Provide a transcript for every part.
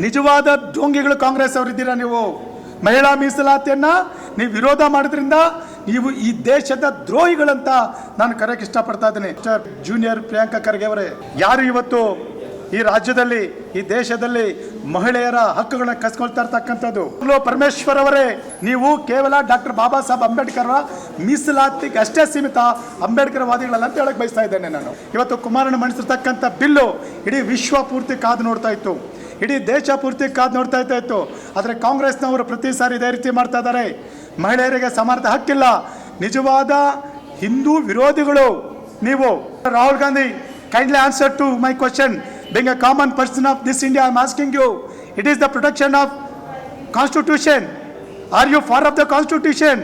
ನಿಜವಾದ ಢೋಂಗಿಗಳು ಕಾಂಗ್ರೆಸ್ ಅವರಿದ್ದೀರಾ ನೀವು. ಮಹಿಳಾ ಮೀಸಲಾತಿಯನ್ನು ನೀವು ವಿರೋಧ ಮಾಡೋದ್ರಿಂದ ನೀವು ಈ ದೇಶದ ದ್ರೋಹಿಗಳಂತ ನಾನು ಕರೆಯಕ್ಕೆ ಇಷ್ಟಪಡ್ತಾ ಇದ್ದೀನಿ. ಜೂನಿಯರ್ ಪ್ರಿಯಾಂಕಾ ಖರ್ಗೆ ಅವರೇ, ಯಾರು ಇವತ್ತು ಈ ರಾಜ್ಯದಲ್ಲಿ ಈ ದೇಶದಲ್ಲಿ ಮಹಿಳೆಯರ ಹಕ್ಕುಗಳನ್ನ ಕಸ್ಕೊಳ್ತಾ ಇರ್ತಕ್ಕಂಥದ್ದು ಪರಮೇಶ್ವರ್ ಅವರೇ, ನೀವು ಕೇವಲ ಡಾಕ್ಟರ್ ಬಾಬಾ ಸಾಹೇಬ್ ಅಂಬೇಡ್ಕರ್ ಮೀಸಲಾತಿಗೆ ಅಷ್ಟೇ ಸೀಮಿತ, ಅಂಬೇಡ್ಕರ್ ವಾದಿಗಳಲ್ಲ ಅಂತ ಹೇಳಕ್ ಬಯಸ್ತಾ ಇದ್ದೇನೆ ನಾನು. ಇವತ್ತು ಕುಮಾರಣ್ಣ ಮಂಡಿಸಿರ್ತಕ್ಕಂಥ ಬಿಲ್ಲು ಇಡೀ ವಿಶ್ವ ಪೂರ್ತಿ ಕಾದು ನೋಡ್ತಾ ಇತ್ತು, ಇಡೀ ದೇಶ ಪೂರ್ತಿ ಕಾದು ನೋಡ್ತಾ ಇತ್ತು. ಆದರೆ ಕಾಂಗ್ರೆಸ್ನವರು ಪ್ರತಿ ಸಾರಿ ಇದೇ ರೀತಿ ಮಾಡ್ತಾ ಇದ್ದಾರೆ. ಮಹಿಳೆಯರಿಗೆ ಸಮಾನತೆ ಹಕ್ಕಿಲ್ಲ. ನಿಜವಾದ ಹಿಂದೂ ವಿರೋಧಿಗಳು ನೀವು. Rahul Gandhi, kindly answer to my question. Being a common person of this India, I am asking you, it is the protection of Constitution. Are you for of the Constitution?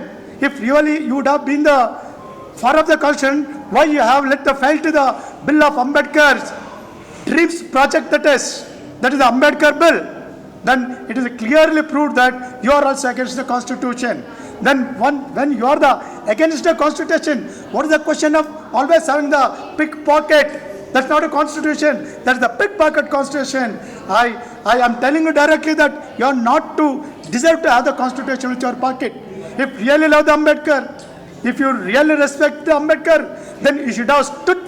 If really you would have been the for of the Constitution, why you have let the fail to the bill of Ambedkar's dreams project, that is the Ambedkar bill? Then it is clearly proved that you are also against the Constitution. Then when you are against the Constitution, what is the question of always having the pickpocket? That's not a Constitution. That's the pickpocket Constitution. I am telling you directly that you are not to deserve to have the Constitution with your pocket. If you really love the Ambedkar, if you really respect the Ambedkar, then you should have stood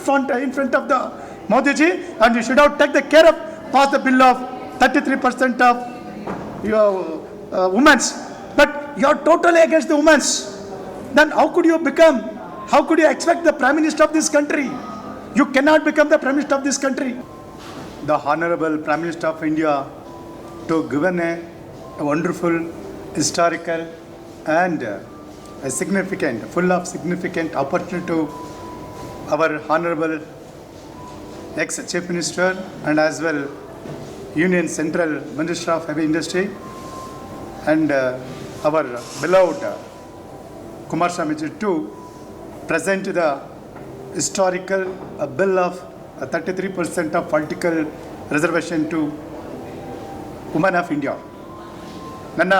in front of the Modi ji, and you should have taken the care of pass the bill of 33% of your women's. But you are totally against the women's. Then how could you expect the Prime Minister of this country? You cannot become the Prime Minister of this country. The Honorable Prime Minister of India to given a wonderful, historical and a significant, full of significant opportunity to our Honorable ex-Chief Minister and as well Union Central Minister of Heavy Industry and our beloved Kumaraswamy ji to present the historical bill of 33% of political reservation to women of India. ನನ್ನ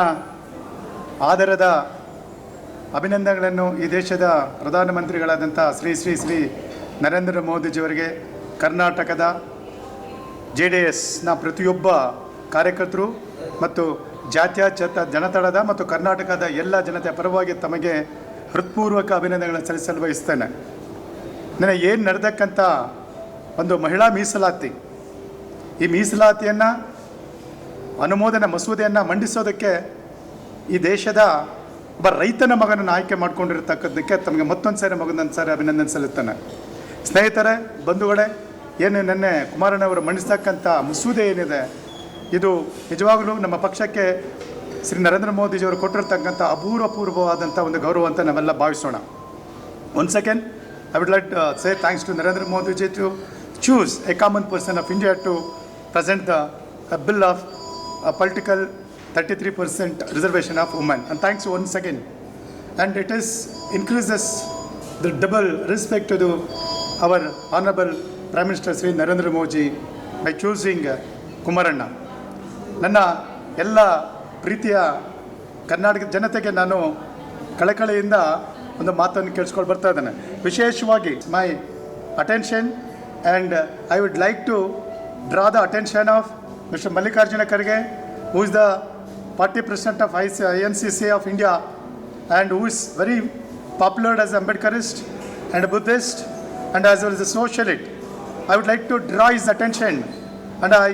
ಆದರದ ಅಭಿನಂದನೆಗಳನ್ನು ಈ ದೇಶದ ಪ್ರಧಾನಮಂತ್ರಿಗಳಾದಂಥ ಶ್ರೀ ನರೇಂದ್ರ ಮೋದಿಜಿಯವರಿಗೆ, ಕರ್ನಾಟಕದ JDSನ ಪ್ರತಿಯೊಬ್ಬ ಕಾರ್ಯಕರ್ತರು ಮತ್ತು ಜಾತ್ಯತೀತ ಜನತಾದಳದ ಮತ್ತು ಕರ್ನಾಟಕದ ಎಲ್ಲ ಜನತೆಯ ಪರವಾಗಿ ತಮಗೆ ಹೃತ್ಪೂರ್ವಕ ಅಭಿನಂದನೆಗಳನ್ನು ಸಲ್ಲಿಸಲು ಬಯಸ್ತೇನೆ. ನನಗೆ ಏನು ನಡೆದಕ್ಕಂಥ ಒಂದು ಮಹಿಳಾ ಮೀಸಲಾತಿ, ಈ ಮೀಸಲಾತಿಯನ್ನು ಅನುಮೋದನೆ ಮಸೂದೆಯನ್ನು ಮಂಡಿಸೋದಕ್ಕೆ ಈ ದೇಶದ ಒಬ್ಬ ರೈತನ ಮಗನನ್ನು ಆಯ್ಕೆ ಮಾಡ್ಕೊಂಡಿರ್ತಕ್ಕದ್ದಕ್ಕೆ ತಮಗೆ ಮತ್ತೊಂದು ಸಾರಿ ಅಭಿನಂದನೆ ಸಲ್ಲುತ್ತೇನೆ. ಸ್ನೇಹಿತರೆ, ಬಂಧುಗಳೇ, ಏನು ನೆನ್ನೆ ಕುಮಾರಣ್ಣವರು ಮಂಡಿಸ್ತಕ್ಕಂಥ ಮಸೂದೆ ಏನಿದೆ, ಇದು ನಿಜವಾಗಲೂ ನಮ್ಮ ಪಕ್ಷಕ್ಕೆ ಶ್ರೀ ನರೇಂದ್ರ ಮೋದಿಜಿಯವರು ಕೊಟ್ಟಿರ್ತಕ್ಕಂಥ ಅಪೂರ್ವವಾದಂಥ ಒಂದು ಗೌರವ ಅಂತ ನಾವೆಲ್ಲ ಭಾವಿಸೋಣ. Once again, I would like to say thanks to Narendra Modi ji to choose a common person of India to present the bill of political 33% reservation of women. And thanks once again. And it increases the double respect to our Honorable Prime Minister Sri Narendra Modi by choosing Kumaranna. ನನ್ನ ಎಲ್ಲ ಪ್ರೀತಿಯ ಕರ್ನಾಟಕ ಜನತೆಗೆ ನಾನು ಕಳಕಳಿಯಿಂದ ಒಂದು ಮಾತನ್ನು ಕೇಳಿಸ್ಕೊಂಡು ಬರ್ತಾ ಇದ್ದೇನೆ. ವಿಶೇಷವಾಗಿ my attention and I would like to draw the attention of mister Mallikarjuna Kharge, who is the party president of INCC of India and who is very popular as Ambedkarist and a Buddhist and as well as a socialist. I would like to draw his attention and I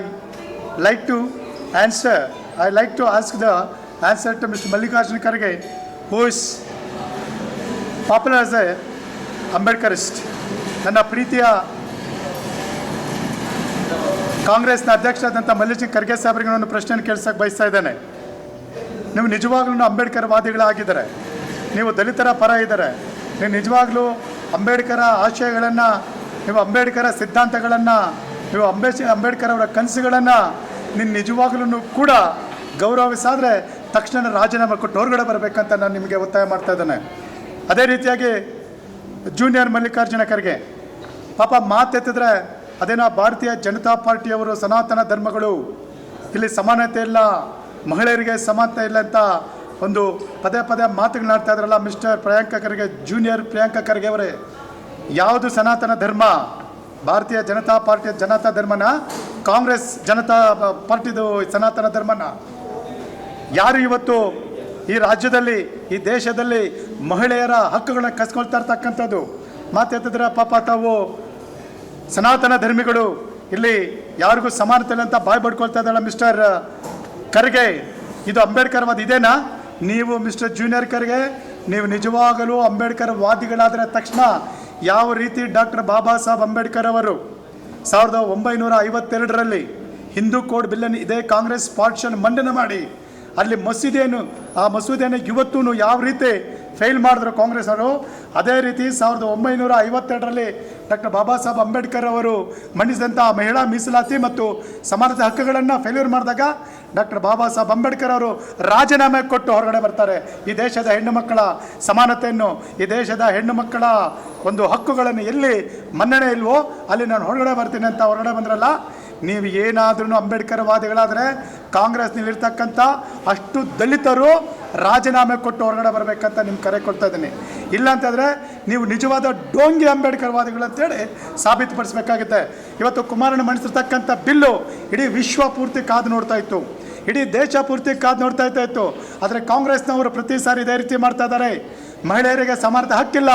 like to ask the answer to Mr. Mallikarjuna Kharge, who is popular as a Ambedkarist. ನನ್ನ ಪ್ರೀತಿಯ ಕಾಂಗ್ರೆಸ್ನ ಅಧ್ಯಕ್ಷರಾದಂಥ ಮಲ್ಲಿಕಾರ್ಜುನ ಖರ್ಗೆ ಸಾಹೇಬರಿಗೆ ಒಂದು ಪ್ರಶ್ನೆಯನ್ನು ಕೇಳಿಸಕ್ಕೆ ಬಯಸ್ತಾ ಇದ್ದೇನೆ. ನೀವು ನಿಜವಾಗ್ಲೂ ಅಂಬೇಡ್ಕರ್ ವಾದಿಗಳಾಗಿದ್ದಾರೆ, ನೀವು ದಲಿತರ ಪರ ಇದ್ದಾರೆ, ನೀವು ನಿಜವಾಗ್ಲೂ ಅಂಬೇಡ್ಕರ ಆಶಯಗಳನ್ನು, ನೀವು ಅಂಬೇಡ್ಕರ ಸಿದ್ಧಾಂತಗಳನ್ನು, ನೀವು ಅಂಬೇಡ್ಕರ್ ಅವರ ಕನಸುಗಳನ್ನು ನೀನು ನಿಜವಾಗ್ಲೂ ಕೂಡ ಗೌರವಿಸಾದರೆ ತಕ್ಷಣ ರಾಜೀನಾಮೆ ಕೊಟ್ಟು ಹೊರಗಡೆ ಬರಬೇಕಂತ ನಾನು ನಿಮಗೆ ಒತ್ತಾಯ ಮಾಡ್ತಾ ಇದ್ದೇನೆ. ಅದೇ ರೀತಿಯಾಗಿ ಜೂನಿಯರ್ ಮಲ್ಲಿಕಾರ್ಜುನ ಖರ್ಗೆ ಪಾಪ ಮಾತೆತ್ತಿದ್ರೆ ಅದೇನೋ ಭಾರತೀಯ ಜನತಾ ಪಾರ್ಟಿಯವರು ಸನಾತನ ಧರ್ಮಗಳು ಇಲ್ಲಿ ಸಮಾನತೆ ಇಲ್ಲ, ಮಹಿಳೆಯರಿಗೆ ಸಮಾನತೆ ಇಲ್ಲ ಅಂತ ಒಂದು ಪದೇ ಮಾತುಗಳನ್ನಾಡ್ತಾ ಇದ್ರಲ್ಲ ಮಿಸ್ಟರ್ ಪ್ರಿಯಾಂಕಾ ಖರ್ಗೆ, ಜೂನಿಯರ್ ಪ್ರಿಯಾಂಕಾ ಖರ್ಗೆ ಅವರೇ, ಯಾವುದು ಸನಾತನ ಧರ್ಮ? ಭಾರತೀಯ ಜನತಾ ಪಾರ್ಟಿಯ ಜನತಾ ಧರ್ಮನ ಕಾಂಗ್ರೆಸ್ ಜನತಾ ಪಾರ್ಟಿದು ಸನಾತನ ಧರ್ಮನ ಯಾರು ಇವತ್ತು ಈ ರಾಜ್ಯದಲ್ಲಿ ಈ ದೇಶದಲ್ಲಿ ಮಹಿಳೆಯರ ಹಕ್ಕುಗಳನ್ನ ಕಸ್ಕೊಳ್ತಾ ಇರ್ತಕ್ಕಂಥದ್ದು ಮಾತೆತ್ತಿದ್ರೆ ಪಾಪ ತಾವು ಸನಾತನ ಧರ್ಮಿಗಳು ಇಲ್ಲಿ ಯಾರಿಗೂ ಸಮಾನತೆ ಇಲ್ಲ ಅಂತ ಬಾಯ್ ಬಡ್ಕೊಳ್ತಾ ಇದ್ದಾಳೆ ಮಿಸ್ಟರ್ ಖರ್ಗೆ. ಇದು ಅಂಬೇಡ್ಕರ್ ವಾದ ಇದೇನಾ? ನೀವು ಮಿಸ್ಟರ್ ಜೂನಿಯರ್ ಖರ್ಗೆ ನೀವು ನಿಜವಾಗಲೂ ಅಂಬೇಡ್ಕರ್ ವಾದಿಗಳಾದರೆ ತಕ್ಷಣ ಯಾವ ರೀತಿ ಡಾಕ್ಟರ್ ಬಾಬಾ ಸಾಹೇಬ್ ಅಂಬೇಡ್ಕರ್ ಅವರು 1952ರಲ್ಲಿ ಹಿಂದೂ ಕೋಡ್ ಬಿಲ್ಲನ್ನು ಇದೇ ಕಾಂಗ್ರೆಸ್ ಪಾರ್ಟಿಷನ್ ಮಂಡನೆ ಮಾಡಿ ಅಲ್ಲಿ ಆ ಮಸೂದೆಯನ್ನು ಇವತ್ತೂ ಯಾವ ರೀತಿ ಫೇಲ್ ಮಾಡಿದ್ರು ಕಾಂಗ್ರೆಸ್ ಅವರು, ಅದೇ ರೀತಿ 1952ರಲ್ಲಿ ಡಾಕ್ಟರ್ ಬಾಬಾ ಸಾಹೇಬ್ ಅಂಬೇಡ್ಕರ್ ಅವರು ಮಂಡಿಸಿದಂಥ ಮಹಿಳಾ ಮೀಸಲಾತಿ ಮತ್ತು ಸಮಾನತೆ ಹಕ್ಕುಗಳನ್ನು ಫೇಲ್ಯೂರ್ ಮಾಡಿದಾಗ ಡಾಕ್ಟರ್ ಬಾಬಾ ಸಾಹೇಬ್ ಅಂಬೇಡ್ಕರ್ ಅವರು ರಾಜೀನಾಮೆ ಕೊಟ್ಟು ಹೊರಗಡೆ ಬರ್ತಾರೆ. ಈ ದೇಶದ ಹೆಣ್ಣು ಮಕ್ಕಳ ಸಮಾನತೆಯನ್ನು, ಈ ದೇಶದ ಹೆಣ್ಣು ಮಕ್ಕಳ ಒಂದು ಹಕ್ಕುಗಳನ್ನು ಎಲ್ಲಿ ಮನ್ನಣೆ ಇಲ್ವೋ ಅಲ್ಲಿ ನಾನು ಹೊರಗಡೆ ಬರ್ತೀನಿ ಅಂತ ಹೊರಗಡೆ ಬಂದ್ರಲ್ಲ. ನೀವು ಏನಾದ್ರೂ ಅಂಬೇಡ್ಕರ್ ವಾದಿಗಳಾದರೆ ಕಾಂಗ್ರೆಸ್ನಲ್ಲಿರ್ತಕ್ಕಂಥ ಅಷ್ಟು ದಲಿತರು ರಾಜೀನಾಮೆ ಕೊಟ್ಟು ಹೊರಗಡೆ ಬರಬೇಕಂತ ನಿಮ್ಗೆ ಕರೆ ಕೊಡ್ತಾ ಇದ್ದೀನಿ. ಇಲ್ಲ ಅಂತಂದರೆ ನೀವು ನಿಜವಾದ ಡೋಂಗಿ ಅಂಬೇಡ್ಕರ್ ವಾದಿಗಳಂತೇಳಿ ಸಾಬೀತುಪಡಿಸಬೇಕಾಗುತ್ತೆ. ಇವತ್ತು ಕುಮಾರಣ್ಣ ಮಂಡಿಸಿರ್ತಕ್ಕಂಥ ಬಿಲ್ಲು ಇಡೀ ವಿಶ್ವ ಪೂರ್ತಿ ಕಾದು ನೋಡ್ತಾ ಇತ್ತು, ಇಡೀ ದೇಶ ಪೂರ್ತಿ ಕಾದು ನೋಡ್ತಾ ಇತ್ತು. ಆದರೆ ಕಾಂಗ್ರೆಸ್ನವರು ಪ್ರತಿ ಸಾರಿ ಇದೇ ರೀತಿ ಮಾಡ್ತಾ ಇದ್ದಾರೆ. ಮಹಿಳೆಯರಿಗೆ ಸಮಾನತೆ ಹಕ್ಕಿಲ್ಲ.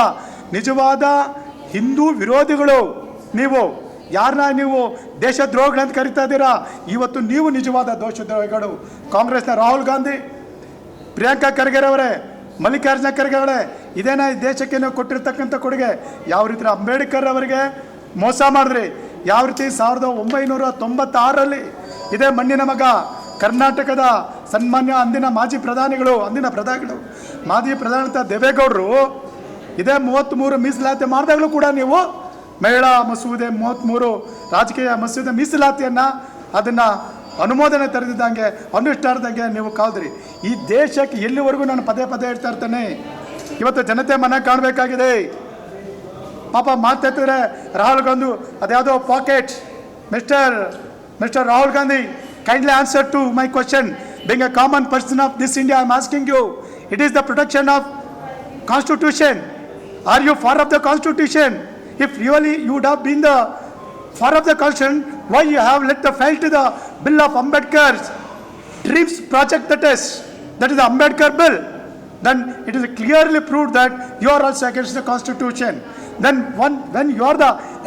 ನಿಜವಾದ ಹಿಂದೂ ವಿರೋಧಿಗಳು ನೀವು ಯಾರನ್ನ ನೀವು ದೇಶದ್ರೋಹಿಗಳಂತ ಕರಿತಾ ಇದ್ದೀರಾ, ಇವತ್ತು ನೀವು ನಿಜವಾದ ದೇಶದ್ರೋಹಿಗಳು. ಕಾಂಗ್ರೆಸ್ನ ರಾಹುಲ್ ಗಾಂಧಿ, ಪ್ರಿಯಾಂಕಾ ಖರ್ಗೆರವರೇ, ಮಲ್ಲಿಕಾರ್ಜುನ ಖರ್ಗೆ ಅವರೇ, ಇದೇನಾ ಈ ದೇಶಕ್ಕೆ ನೀವು ಕೊಟ್ಟಿರ್ತಕ್ಕಂಥ ಕೊಡುಗೆ? ಯಾವ ರೀತಿ ಅಂಬೇಡ್ಕರ್ ಅವರಿಗೆ ಮೋಸ ಮಾಡಿದ್ರಿ, ಯಾವ ರೀತಿ 1996ರಲ್ಲಿ ಇದೇ ಮಣ್ಣಿನ ಮಗ ಕರ್ನಾಟಕದ ಸನ್ಮಾನ್ಯ ಅಂದಿನ ಮಾಜಿ ಪ್ರಧಾನಿಗಳು ಮಾಜಿ ಪ್ರಧಾನಿ ದೇವೇಗೌಡರು ಇದೇ 33 ಮೀಸಲಾತಿ ಮಾಡಿದಾಗಲೂ ಕೂಡ ನೀವು ಮಹಿಳಾ ಮಸೂದೆ 33 ರಾಜಕೀಯ ಮಸೂದೆ ಮೀಸಲಾತಿಯನ್ನು ಅದನ್ನು ಅನುಮೋದನೆ ತರೆದಿದ್ದಂಗೆ ಅನುಷ್ಠಾನದಂಗೆ ನೀವು ಕಾದ್ರಿ. ಈ ದೇಶಕ್ಕೆ ಎಲ್ಲಿವರೆಗೂ ನಾನು ಪದೇ ಹೇಳ್ತಾ ಇರ್ತೇನೆ, ಇವತ್ತು ಜನತೆ ಮನ ಕಾಣಬೇಕಾಗಿದೆ. ಪಾಪ ಮಾತಾಡ್ತಿದ್ರೆ ರಾಹುಲ್ ಗಾಂಧಿ ಅದ್ಯಾವುದೋ pocket. Mister Rahul Gandhi, kindly answer to my question. Being a common person of this India, I am asking you, it is the protection of Constitution. Are you for of the Constitution? If really you would have been the for of the Constitution, why you have let the fail to the bill of Ambedkar's dreams project that is the Ambedkar bill? Then it is clearly proved that you are also against the Constitution. Then when you are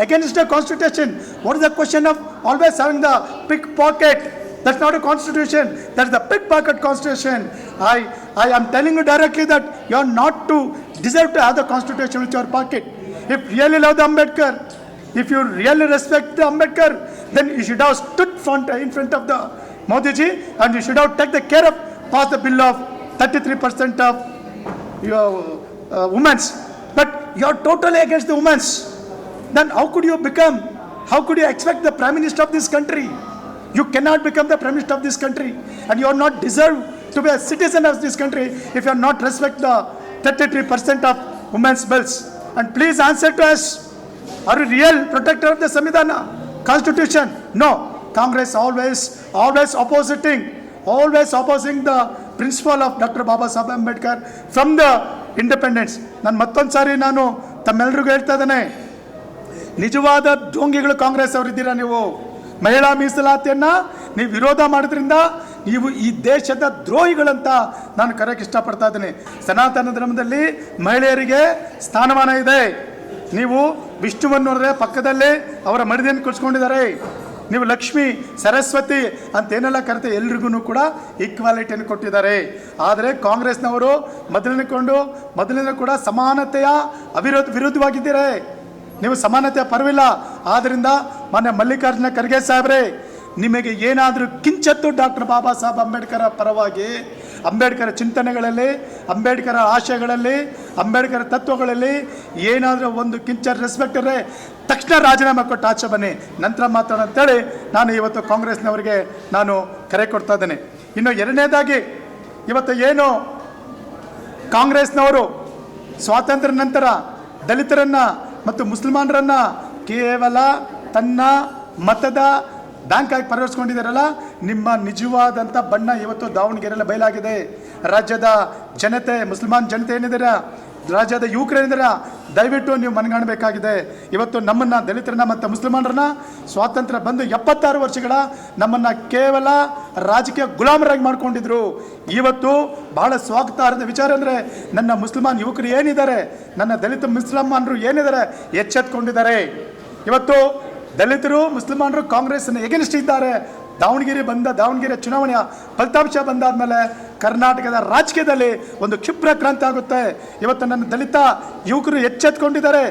against the Constitution, what is the question of always having the pickpocket? That's not a constitution. That's the pickpocket constitution. I am telling you directly that you are not to deserve to have the constitution with your pocket. If you really love the Ambedkar, if you really respect the Ambedkar, then you should have stood in front of the Modi ji and you should have taken the care of pass the bill of 33% of your women's. But you are totally against the women's. Then how could you expect the Prime Minister of this country? You cannot become the Prime Minister of this country, and you are not deserved to be a citizen of this country if you are not respect the 33% of women's bills. And please answer to us, are you real protector of the Samvidhana, Constitution? No. Congress always opposing the principle of Dr. Baba Saheb Ambedkar from the independence. ನಾನು ಮತ್ತೊಂದು ಸಾರಿ ತಮ್ಮೆಲ್ಲರಿಗೂ ಹೇಳ್ತಾ ಇದ್ದೇನೆ, ನಿಜವಾದ ಡೋಂಗಿಗಳು ಕಾಂಗ್ರೆಸ್ ಅವರಿದ್ದೀರಾ. ನೀವು ಮಹಿಳಾ ಮೀಸಲಾತಿಯನ್ನು ನೀವು ವಿರೋಧ ಮಾಡೋದ್ರಿಂದ ನೀವು ಈ ದೇಶದ ದ್ರೋಹಿಗಳಂತ ನಾನು ಕರೆಯಕ್ಕೆ ಇಷ್ಟಪಡ್ತಾ ಇದ್ದೀನಿ. ಸನಾತನ ಧರ್ಮದಲ್ಲಿ ಮಹಿಳೆಯರಿಗೆ ಸ್ಥಾನಮಾನ ಇದೆ. ನೀವು ವಿಷ್ಣುವನ್ನೋರೇ ಪಕ್ಕದಲ್ಲೇ ಅವರ ಮಡಿದಿಯನ್ನು ಕುಳಿಸ್ಕೊಂಡಿದ್ದಾರೆ. ನೀವು ಲಕ್ಷ್ಮಿ, ಸರಸ್ವತಿ ಅಂತೇನೆಲ್ಲ ಕರೆತೆ ಎಲ್ರಿಗೂ ಕೂಡ ಈಕ್ವಾಲಿಟಿಯನ್ನು ಕೊಟ್ಟಿದ್ದಾರೆ. ಆದರೆ ಕಾಂಗ್ರೆಸ್ನವರು ಮೊದಲಿನ ಕೂಡ ಸಮಾನತೆಯ ವಿರುದ್ಧವಾಗಿದ್ದೀರಿ. ನೀವು ಸಮಾನತೆಯ ಪರವಿಲ್ಲ. ಆದ್ದರಿಂದ ಮಾನ್ಯ ಮಲ್ಲಿಕಾರ್ಜುನ ಖರ್ಗೆ ಸಾಹೇಬ್ರೆ, ನಿಮಗೆ ಏನಾದರೂ ಕಿಂಚತ್ತು ಡಾಕ್ಟರ್ ಬಾಬಾ ಸಾಹೇಬ್ ಅಂಬೇಡ್ಕರ್ ಪರವಾಗಿ, ಅಂಬೇಡ್ಕರ್ ಚಿಂತನೆಗಳಲ್ಲಿ, ಅಂಬೇಡ್ಕರ್ ಆಶಯಗಳಲ್ಲಿ, ಅಂಬೇಡ್ಕರ್ ತತ್ವಗಳಲ್ಲಿ ಏನಾದರೂ ಒಂದು ಕಿಂಚ ರೆಸ್ಪೆಕ್ಟ್ ಇದ್ದರೆ ತಕ್ಷಣ ರಾಜೀನಾಮೆ ಕೊಟ್ಟು ಆಚೆ ಬನ್ನಿ, ನಂತರ ಮಾತಾಡೋಣ ಅಂತೇಳಿ ನಾನು ಇವತ್ತು ಕಾಂಗ್ರೆಸ್ನವರಿಗೆ ನಾನು ಕರೆ ಕೊಡ್ತಾ ಇದ್ದೇನೆ. ಇನ್ನು ಎರಡನೇದಾಗಿ, ಇವತ್ತು ಏನು ಕಾಂಗ್ರೆಸ್ನವರು ಸ್ವಾತಂತ್ರ್ಯ ನಂತರ ದಲಿತರನ್ನು ಮತ್ತು ಮುಸಲ್ಮಾನರನ್ನು ಕೇವಲ ತನ್ನ ಮತದ ಬ್ಯಾಂಕ್ ಆಗಿ ಪರಿವರ್ತಿಸ್ಕೊಂಡಿದ್ದಾರಲ್ಲ, ನಿಮ್ಮ ನಿಜವಾದಂಥ ಬಣ್ಣ ಇವತ್ತು ದಾವಣಗೆರೆಯಲ್ಲಿ ಬಯಲಾಗಿದೆ. ರಾಜ್ಯದ ಜನತೆ, ಮುಸಲ್ಮಾನ್ ಜನತೆ ಏನಿದ್ದೀರಾ, ರಾಜ್ಯದ ಯುವಕರೇನಿದ್ದೀರಾ, ದಯವಿಟ್ಟು ನೀವು ಮನಗಾಣಬೇಕಾಗಿದೆ. ಇವತ್ತು ನಮ್ಮನ್ನು ದಲಿತರನ್ನ ಮತ್ತು ಮುಸಲ್ಮಾನರನ್ನ ಸ್ವಾತಂತ್ರ್ಯ ಬಂದು 76 ವರ್ಷಗಳ ನಮ್ಮನ್ನು ಕೇವಲ ರಾಜಕೀಯ ಗುಲಾಮರಾಗಿ ಮಾಡ್ಕೊಂಡಿದ್ರು. ಇವತ್ತು ಬಹಳ ಸ್ವಾಗತಾರ್ಹದ ವಿಚಾರ ಅಂದರೆ ನನ್ನ ಮುಸಲ್ಮಾನ್ ಯುವಕರು ಏನಿದ್ದಾರೆ, ನನ್ನ ದಲಿತ ಮುಸಲ್ಮಾನರು ಏನಿದ್ದಾರೆ ಎಚ್ಚೆತ್ಕೊಂಡಿದ್ದಾರೆ. ಇವತ್ತು ದಲಿತರು ಮುಸಲ್ಮಾನರು ಕಾಂಗ್ರೆಸ್ನ ಎಗೇನ್ಸ್ಟ್ ಇದ್ದಾರೆ. ದಾವಣಗೆರೆ ಚುನಾವಣೆಯ ಫಲಿತಾಂಶ ಬಂದಾದ್ಮೇಲೆ ಕರ್ನಾಟಕದ ರಾಜಕೀಯದಲ್ಲಿ ಒಂದು ಕ್ಷಿಪ್ರ ಕ್ರಾಂತಿ ಆಗುತ್ತೆ. ಇವತ್ತು ನನ್ನ ದಲಿತ ಯುವಕರು ಎಚ್ಚೆತ್ಕೊಂಡಿದ್ದಾರೆ.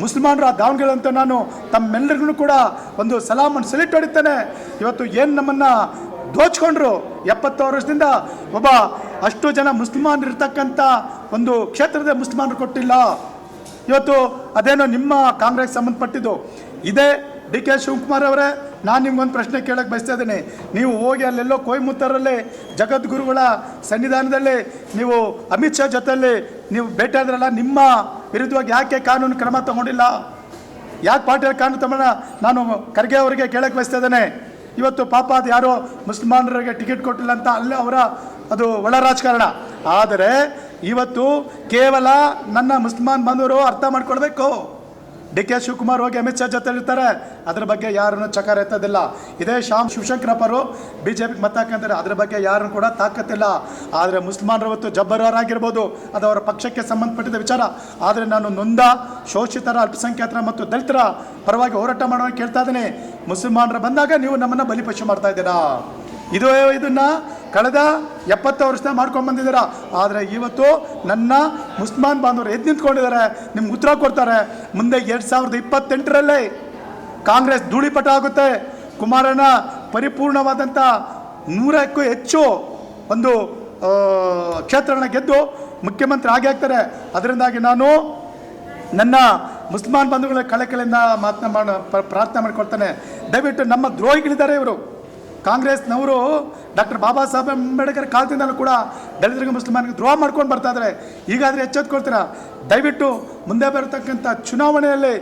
ಮುಸಲ್ಮಾನರು ಆ ದಾವಣಗೆರೆ ಅಂತ ನಾನು ತಮ್ಮೆಲ್ಲರಿಗೂ ಕೂಡ ಒಂದು ಸಲಾಮನ್ನು ಸೆಲೆಕ್ಟ್ ಹೊಡಿತೇನೆ. ಇವತ್ತು ಏನು ನಮ್ಮನ್ನು ದೋಚ್ಕೊಂಡ್ರು 76 ವರ್ಷದಿಂದ ಒಬ್ಬ ಅಷ್ಟು ಜನ ಮುಸಲ್ಮಾನರು ಇರ್ತಕ್ಕಂಥ ಒಂದು ಕ್ಷೇತ್ರದ ಮುಸಲ್ಮಾನರು ಕೊಟ್ಟಿಲ್ಲ. ಇವತ್ತು ಅದೇನೋ ನಿಮ್ಮ ಕಾಂಗ್ರೆಸ್ ಸಂಬಂಧಪಟ್ಟಿದ್ದು ಇದೇ. ಡಿ ಕೆ ಶಿವಕುಮಾರ್ ಅವರೇ, ನಾನು ನಿಮ್ಗೊಂದು ಪ್ರಶ್ನೆ ಕೇಳಕ್ಕೆ ಬಯಸ್ತಾ ಇದ್ದೀನಿ. ನೀವು ಹೋಗಿ ಅಲ್ಲೆಲ್ಲೋ ಕೊಯಮತ್ತೂರಲ್ಲಿ ಜಗದ್ಗುರುಗಳ ಸನ್ನಿಧಾನದಲ್ಲಿ ನೀವು ಅಮಿತ್ ಶಾ ಜೊತೆಯಲ್ಲಿ ನೀವು ಭೇಟಿ ಆದ್ರಲ್ಲ, ನಿಮ್ಮ ವಿರುದ್ಧವಾಗಿ ಯಾಕೆ ಕಾನೂನು ಕ್ರಮ ತಗೊಂಡಿಲ್ಲ? ಯಾಕೆ ಪಾರ್ಟಿಯಲ್ಲಿ ಕಾನೂನು ತಗೊಂಡ ನಾನು ಖರ್ಗೆ ಅವರಿಗೆ ಕೇಳಕ್ಕೆ ಬಯಸ್ತಾ ಇದ್ದೇನೆ. ಇವತ್ತು ಪಾಪ ಅದು ಯಾರೋ ಮುಸಲ್ಮಾನರಿಗೆ ಟಿಕೆಟ್ ಕೊಟ್ಟಿಲ್ಲ ಅಂತ ಅಲ್ಲೇ ಅವರ ಅದು ಒಳ ರಾಜಕಾರಣ. ಆದರೆ ಇವತ್ತು ಕೇವಲ ನನ್ನ ಮುಸಲ್ಮಾನ್ ಬಂದವರು ಅರ್ಥ ಮಾಡ್ಕೊಳ್ಬೇಕು. ಡಿ ಕೆ ಶಿವಕುಮಾರ್ ಹೋಗಿ ಅಮಿತ್ ಶಾ ಜೊತೆ ಇರ್ತಾರೆ, ಅದರ ಬಗ್ಗೆ ಯಾರನ್ನು ಚಕಾರ ಎತ್ತೋದಿಲ್ಲ. ಇದೇ ಶಿವಶಂಕರಪ್ಪರು BJP ಮತ ಹಾಕಂತಾರೆ, ಅದರ ಬಗ್ಗೆ ಯಾರನ್ನು ಕೂಡ ತಾಕತ್ತಿಲ್ಲ. ಆದರೆ ಮುಸಲ್ಮಾನರು ಇವತ್ತು ಜಬ್ಬರಾಗಿರ್ಬೋದು, ಅದು ಅವರ ಪಕ್ಷಕ್ಕೆ ಸಂಬಂಧಪಟ್ಟಿದ್ದ ವಿಚಾರ. ಆದರೆ ನಾನು ನೊಂದ ಶೋಷಿತರ, ಅಲ್ಪಸಂಖ್ಯಾತರ ಮತ್ತು ದಲಿತರ ಪರವಾಗಿ ಹೋರಾಟ ಮಾಡೋಣ ಕೇಳ್ತಾ ಇದ್ದೀನಿ. ಮುಸಲ್ಮಾನರು ಬಂದಾಗ ನೀವು ನಮ್ಮನ್ನು ಬಲಿಪಶು ಮಾಡ್ತಾ ಇದ್ದೀರಾ. ಇದನ್ನು ಕಳೆದ 70 ವರ್ಷದಿಂದ ಮಾಡ್ಕೊಂಡು ಬಂದಿದ್ದೀರಾ. ಆದರೆ ಇವತ್ತು ನನ್ನ ಮುಸಲ್ಮಾನ್ ಬಾಂಧವರು ಎದ್ದು ನಿಂತ್ಕೊಂಡಿದ್ದಾರೆ, ನಿಮ್ಗೆ ಉತ್ತರ ಕೊಡ್ತಾರೆ. ಮುಂದೆ 2028ರಲ್ಲಿ ಕಾಂಗ್ರೆಸ್ ಧೂಳಿಪಟ ಆಗುತ್ತೆ. ಕುಮಾರಣ್ಣ ಪರಿಪೂರ್ಣವಾದಂಥ 100ಕ್ಕೂ ಹೆಚ್ಚು ಒಂದು ಕ್ಷೇತ್ರಗಳನ್ನ ಗೆದ್ದು ಮುಖ್ಯಮಂತ್ರಿ ಆಗೇ ಆಗ್ತಾರೆ. ಅದರಿಂದಾಗಿ ನಾನು ನನ್ನ ಮುಸಲ್ಮಾನ್ ಬಂಧುಗಳ ಕಳಕಳಿಯಿಂದ ಪ್ರಾರ್ಥನೆ ಮಾಡ್ಕೊಳ್ತಾನೆ. ದಯವಿಟ್ಟು ನಮ್ಮ ದ್ರೋಹಿಗಳಿದ್ದಾರೆ ಇವರು. ಕಾಂಗ್ರೆಸ್ನವರು ಡಾಕ್ಟರ್ ಬಾಬಾ ಸಾಹೇಬ್ ಅಂಬೇಡ್ಕರ್ ಕಾಲದಿಂದಲೂ ಕೂಡ ದಲಿತರಿಗೆ ಮುಸಲ್ಮಾನಿಗೆ ದ್ರೋಹ ಮಾಡ್ಕೊಂಡು ಬರ್ತಾ ಇದ್ದಾರೆ. ಈಗಾದರೆ ಎಚ್ಚೆತ್ಕೊಳ್ತೀರಾ? ದಯವಿಟ್ಟು ಮುಂದೆ ಬರತಕ್ಕಂಥ ಚುನಾವಣೆಯಲ್ಲಿ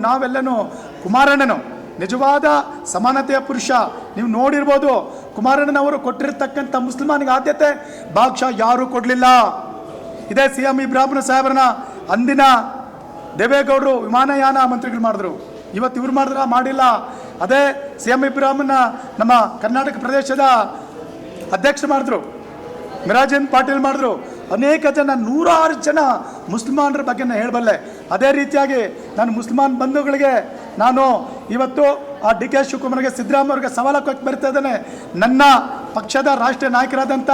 ನಾವೆಲ್ಲನೂ ಕುಮಾರಣ್ಣನು ನಿಜವಾದ ಸಮಾನತೆಯ ಪುರುಷ. ನೀವು ನೋಡಿರ್ಬೋದು, ಕುಮಾರಣ್ಣನವರು ಕೊಟ್ಟಿರ್ತಕ್ಕಂಥ ಮುಸಲ್ಮಾನಿಗೆ ಆದ್ಯತೆ ಭಾಗಶಃ ಯಾರೂ ಕೊಡಲಿಲ್ಲ. ಇದೇ CM ಇಬ್ರಾಹಿಂ ಸಾಹೇಬ್ರನ್ನ ಅಂದಿನ ದೇವೇಗೌಡರು ವಿಮಾನಯಾನ ಮಂತ್ರಿಗಳು ಮಾಡಿದ್ರು. ಇವತ್ತು ಇವ್ರು ಮಾಡಿಲ್ಲ. ಅದೇ CM ಇಬ್ರಾಹಿಂನ ನಮ್ಮ ಕರ್ನಾಟಕ ಪ್ರದೇಶದ ಅಧ್ಯಕ್ಷರು ಮಾಡಿದ್ರು, ಮಿರಾಜನ್ ಪಾಟೀಲ್ ಮಾಡಿದ್ರು. ಅನೇಕ ಜನ 106 ಜನ ಮುಸಲ್ಮಾನರ ಬಗ್ಗೆ ನಾನು ಹೇಳಬಲ್ಲೆ. ಅದೇ ರೀತಿಯಾಗಿ ನಾನು ಮುಸಲ್ಮಾನ್ ಬಂಧುಗಳಿಗೆ ನಾನು ಇವತ್ತು ಆ ಡಿ ಕೆ ಶಿವಕುಮಾರ್ಗೆ, ಸಿದ್ದರಾಮಯ್ಯವ್ರಿಗೆ ಸವಾಲಕ್ಕೆ ಬರ್ತಾ ಇದ್ದೇನೆ. ನನ್ನ ಪಕ್ಷದ ರಾಷ್ಟ್ರೀಯ ನಾಯಕರಾದಂಥ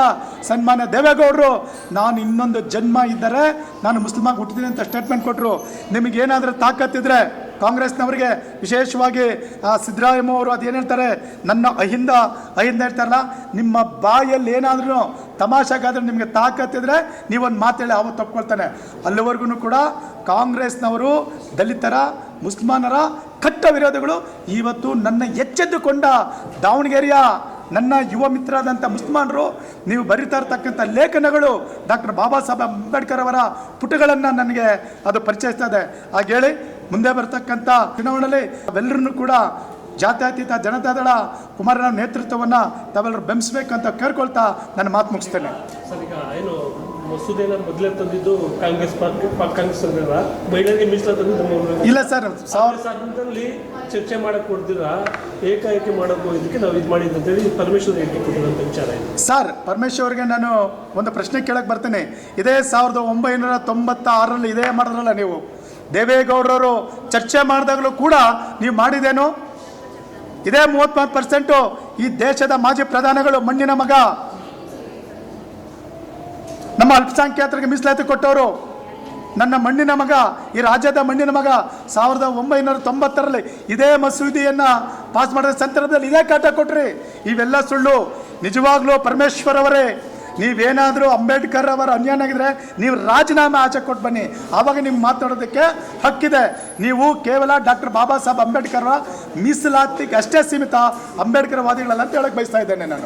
ಸನ್ಮಾನ್ಯ ದೇವೇಗೌಡರು ನಾನು ಇನ್ನೊಂದು ಜನ್ಮ ಇದ್ದರೆ ನಾನು ಮುಸ್ಲಿಮಾಗಿ ಹುಟ್ಟಿದ್ದೀನಿ ಅಂತ ಸ್ಟೇಟ್ಮೆಂಟ್ ಕೊಟ್ಟರು. ನಿಮಗೇನಾದರೂ ತಾಕತ್ತಿದ್ರೆ ಕಾಂಗ್ರೆಸ್ನವರಿಗೆ, ವಿಶೇಷವಾಗಿ ಸಿದ್ದರಾಮಯ್ಯ ಅವರು ಅದೇನು ಹೇಳ್ತಾರೆ, ನನ್ನ ಅಹಿಂದ ಹೇಳ್ತಾರಲ್ಲ, ನಿಮ್ಮ ಬಾಯಲ್ಲಿ ಏನಾದ್ರೂ ತಮಾಷೆಗಾದ್ರೆ ನಿಮಗೆ ತಾಕತ್ತಿದ್ರೆ ನೀವೊಂದು ಮಾತೇಳಿ ಅವತ್ತು ತಪ್ಕೊಳ್ತಾನೆ. ಅಲ್ಲಿವರೆಗೂ ಕೂಡ ಕಾಂಗ್ರೆಸ್ನವರು ದಲಿತರ, ಮುಸಲ್ಮಾನರ ಕಟ್ಟ ವಿರೋಧಿಗಳು. ಇವತ್ತು ನನ್ನ ಎಚ್ಚೆತ್ತುಕೊಂಡ ದಾವಣಗೆರೆಯ ನನ್ನ ಯುವ ಮಿತ್ರರಾದಂಥ ಮುಸಲ್ಮಾನರು ನೀವು ಬರೀತಾ ಇರ್ತಕ್ಕಂಥ ಲೇಖನಗಳು ಡಾಕ್ಟರ್ ಬಾಬಾ ಸಾಹೇಬ್ ಅಂಬೇಡ್ಕರ್ ಅವರ ಪುಟಗಳನ್ನು ನನಗೆ ಅದು ಪರಿಚಯಿಸ್ತಾ ಇದೆ. ಹಾಗೇಳಿ ಮುಂದೆ ಬರ್ತಕ್ಕಂಥ ಚುನಾವಣೆಯಲ್ಲಿ ಅವೆಲ್ಲರನ್ನೂ ಕೂಡ ಜಾತ್ಯತೀತ ಜನತಾದಳ ಕುಮಾರನ ನೇತೃತ್ವವನ್ನು ತಾವೆಲ್ಲರೂ ಬೆಂಬಲಿಸಬೇಕಂತ ಕೇಳ್ಕೊಳ್ತಾ ನನ್ನ ಮಾತು ಮುಗಿಸ್ತೇನೆ. ಸರ್, ಈಗ ಏನು ಮಸೂದೆನ ಮೊದಲೇ ತಂದಿದ್ದು ಕಾಂಗ್ರೆಸ್ ಮಹಿಳೆಯರಿಗೆ ಮೀಸಲು ತಂದಿದ್ದು ಇಲ್ಲ ಸರ್, ಸಾಧನದಲ್ಲಿ ಚರ್ಚೆ ಮಾಡಕ್ಕೆ ಕೊಡ್ತೀರಾ, ಏಕಾಏಕಿ ಮಾಡೋಕ್ಕೂ ಇದಕ್ಕೆ ನಾವು ಇದು ಮಾಡಿದ್ದು ಅಂತೇಳಿ ಪರಮೇಶ್ವರ್ ಹೇಳಿಕೆ ಕೊಟ್ಟಿರೋಂಥ ವಿಚಾರ ಇದೆ. ಸರ್, ಪರಮೇಶ್ವರ್ಗೆ ನಾನು ಒಂದು ಪ್ರಶ್ನೆ ಕೇಳಕ್ಕೆ ಬರ್ತೀನಿ. ಇದೇ 1996ರಲ್ಲಿ ಇದೇ ಮಾಡಿದ್ರಲ್ಲ ನೀವು, ದೇವೇಗೌಡರವರು ಚರ್ಚೆ ಮಾಡಿದಾಗಲೂ ಕೂಡ ನೀವು ಮಾಡಿದೇನು? ಇದೇ 33% ಈ ದೇಶದ ಮಾಜಿ ಪ್ರಧಾನಿಗಳು ಮಣ್ಣಿನ ಮಗ, ನಮ್ಮ ಅಲ್ಪಸಂಖ್ಯಾತರಿಗೆ ಮೀಸಲಾತಿ ಕೊಟ್ಟವರು, ನನ್ನ ಮಣ್ಣಿನ ಮಗ, ಈ ರಾಜ್ಯದ ಮಣ್ಣಿನ ಮಗ 1990ರಲ್ಲಿ ಇದೇ ಮಸೂದೆಯನ್ನು ಪಾಸ್ ಮಾಡಿದ ಸಂದರ್ಭದಲ್ಲಿ ಇದೇ ಕಾಟ ಕೊಟ್ರಿ. ಇವೆಲ್ಲ ಸುಳ್ಳು. ನಿಜವಾಗ್ಲೂ ಪರಮೇಶ್ವರ್ ಅವರೇ, ನೀವೇನಾದರೂ ಅಂಬೇಡ್ಕರ್ ಅವರ ಅನ್ಯಾಯನಾಗಿದ್ರೆ ನೀವು ರಾಜೀನಾಮೆ ಆಚೆ ಕೊಟ್ಟು ಬನ್ನಿ, ಆವಾಗ ನಿಮ್ಗೆ ಮಾತನಾಡೋದಕ್ಕೆ ಹಕ್ಕಿದೆ. ನೀವು ಕೇವಲ ಡಾಕ್ಟರ್ ಬಾಬಾ ಸಾಹೇಬ್ ಅಂಬೇಡ್ಕರ್ ಅವರ ಮೀಸಲಾತಿಗೆ ಅಷ್ಟೇ ಸೀಮಿತ, ಅಂಬೇಡ್ಕರ್ ವಾದಿಗಳಲ್ಲ ಅಂತ ಹೇಳಕ್ಕೆ ಬಯಸ್ತಾ ಇದ್ದೇನೆ ನಾನು.